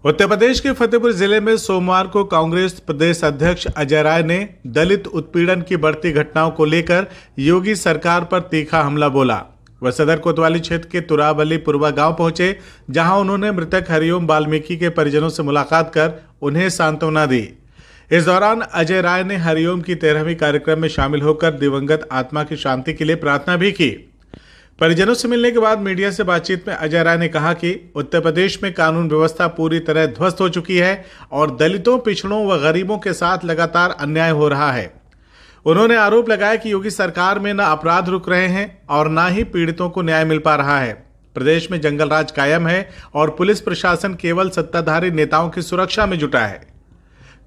उत्तर प्रदेश के फतेहपुर जिले में सोमवार को कांग्रेस प्रदेश अध्यक्ष अजय राय ने दलित उत्पीड़न की बढ़ती घटनाओं को लेकर योगी सरकार पर तीखा हमला बोला। वह सदर कोतवाली क्षेत्र के तुरावली पुरवा गांव पहुंचे, जहां उन्होंने मृतक हरिओम वाल्मीकि के परिजनों से मुलाकात कर उन्हें सांत्वना दी। इस दौरान अजय राय ने हरिओम की 13वीं कार्यक्रम में शामिल होकर दिवंगत आत्मा की शांति के लिए प्रार्थना भी की। परिजनों से मिलने के बाद मीडिया से बातचीत में अजय राय ने कहा कि उत्तर प्रदेश में कानून व्यवस्था पूरी तरह ध्वस्त हो चुकी है और दलितों, पिछड़ों व गरीबों के साथ लगातार अन्याय हो रहा है। उन्होंने आरोप लगाया कि योगी सरकार में न अपराध रुक रहे हैं और न ही पीड़ितों को न्याय मिल पा रहा है। प्रदेश में जंगल राज कायम है और पुलिस प्रशासन केवल सत्ताधारी नेताओं की सुरक्षा में जुटा है।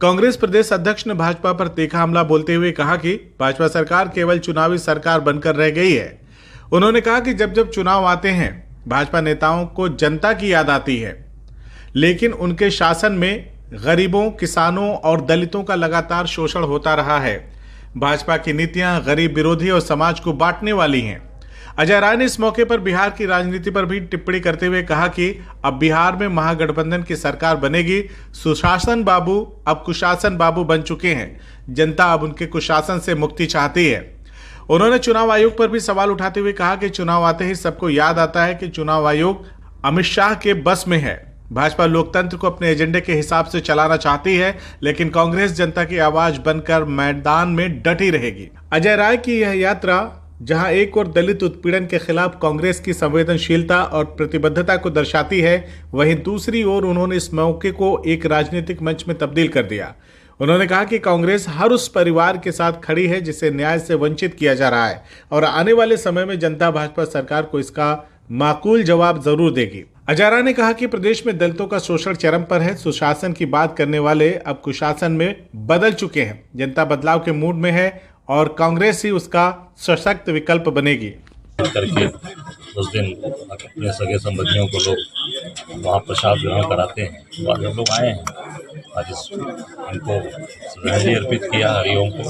कांग्रेस प्रदेश अध्यक्ष ने भाजपा पर तीखा हमला बोलते हुए कहा कि भाजपा सरकार केवल चुनावी सरकार बनकर रह गई है। उन्होंने कहा कि जब जब चुनाव आते हैं भाजपा नेताओं को जनता की याद आती है, लेकिन उनके शासन में गरीबों, किसानों और दलितों का लगातार शोषण होता रहा है। भाजपा की नीतियां गरीब विरोधी और समाज को बांटने वाली हैं। अजय राय ने इस मौके पर बिहार की राजनीति पर भी टिप्पणी करते हुए कहा कि अब बिहार में महागठबंधन की सरकार बनेगी। सुशासन बाबू अब कुशासन बाबू बन चुके हैं। जनता अब उनके कुशासन से मुक्ति चाहती है। उन्होंने चुनाव आयोग पर भी सवाल उठाते हुए कहा कि चुनाव आते ही सबको याद आता है कि चुनाव आयोग अमित शाह के बस में है। भाजपा लोकतंत्र को अपने एजेंडे के हिसाब से चलाना चाहती है, लेकिन कांग्रेस जनता की आवाज बनकर मैदान में डटी रहेगी। अजय राय की यह यात्रा, जहां एक और दलित उत्पीड़न के खिलाफ कांग्रेस की संवेदनशीलता और प्रतिबद्धता को दर्शाती है, वहीं दूसरी ओर उन्होंने इस मौके को एक राजनीतिक मंच में तब्दील कर दिया। उन्होंने कहा कि कांग्रेस हर उस परिवार के साथ खड़ी है जिसे न्याय से वंचित किया जा रहा है और आने वाले समय में जनता भाजपा सरकार को इसका माकूल जवाब जरूर देगी। अजय राय ने कहा कि प्रदेश में दलितों का शोषण चरम पर है। सुशासन की बात करने वाले अब कुशासन में बदल चुके हैं। जनता बदलाव के मूड में है और कांग्रेस ही उसका सशक्त विकल्प बनेगी। करके उस दिन अपने सगे संबंधियों को लोग वहाँ प्रसाद ग्रहण कराते हैं। बाद हम लोग आए हैं, आज इनको श्रद्धांजलि अर्पित किया हरिओम को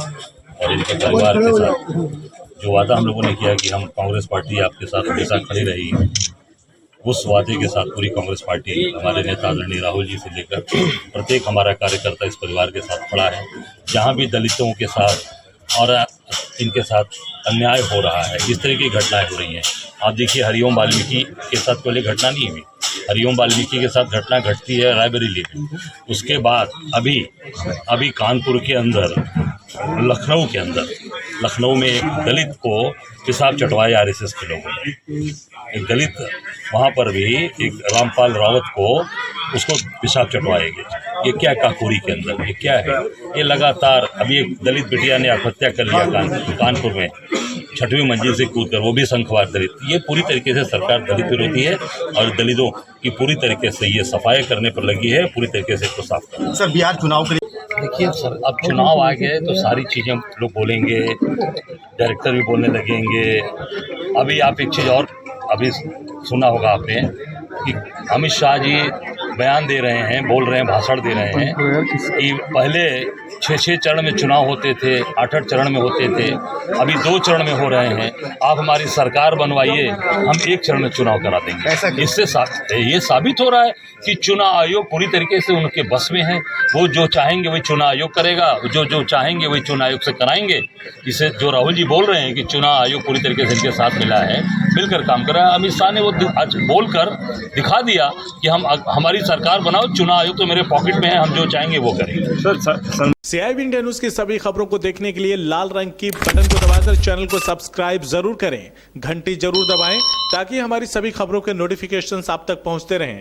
और इनके परिवार के साथ जो वादा हम लोगों ने किया कि हम कांग्रेस पार्टी आपके साथ हमेशा खड़ी रही, उस वादे के साथ पूरी कांग्रेस पार्टी हमारे नेता आदरणीय राहुल जी से लेकर प्रत्येक हमारा कार्यकर्ता इस परिवार के साथ खड़ा है। जहाँ भी दलितों के साथ और इनके साथ अन्याय हो रहा है, इस तरह की घटनाएं हो रही हैं। आप देखिए हरिओम वाल्मीकि के साथ पहले घटना नहीं हुई। हरिओम वाल्मीकि के साथ घटना घटती है रायबरेली में। उसके बाद अभी कानपुर के अंदर, लखनऊ में एक दलित को पेशाब चटवाया आरएसएस के लोगों ने। एक दलित वहाँ पर भी एक रामपाल रावत को उसको पेशाब चटवाए गए। ये क्या काकोरी के अंदर, ये क्या है? ये लगातार अभी एक दलित बिटिया ने आत्महत्या कर लिया कानपुर में 6वीं मंजिल से कूदकर, वो भी संख्यवार दलित। ये पूरी तरीके से सरकार दलित विरोधी है और दलितों की पूरी तरीके से ये सफाई करने पर लगी है, पूरी तरीके से इसको साफ करना। सर, बिहार चुनाव के लिए देखिए सर, अब चुनाव आ गए तो सारी चीज़ें लोग बोलेंगे, डायरेक्टर भी बोलने लगेंगे। अभी आप एक चीज़ और अभी सुना होगा आपने कि अमित शाह जी बयान दे रहे हैं, बोल रहे हैं, भाषण दे रहे हैं कि पहले 6 चरण में चुनाव होते थे, 8 चरण में होते थे, अभी 2 चरण में हो रहे हैं। आप हमारी सरकार बनवाइए, हम 1 चरण में चुनाव करा देंगे। इससे ये साबित हो रहा है कि चुनाव आयोग पूरी तरीके से उनके बस में है। वो जो चाहेंगे वही चुनाव आयोग करेगा, जो चाहेंगे वही चुनाव आयोग से कराएंगे। इसे जो राहुल जी बोल रहे हैं कि चुनाव आयोग पूरी तरीके से इनके साथ मिला है, मिलकर काम कर रहा है। अमित शाह ने वो आज बोलकर दिखा दिया कि हमारी सरकार बनाओ, चुनाव आयोग तो मेरे पॉकेट में है, हम जो चाहेंगे वो करेंगे। CIB इंडिया न्यूज की सभी खबरों को देखने के लिए लाल रंग की बटन को दबाकर चैनल को सब्सक्राइब जरूर करें, घंटी जरूर दबाएं ताकि हमारी सभी खबरों के नोटिफिकेशंस आप तक पहुंचते रहें।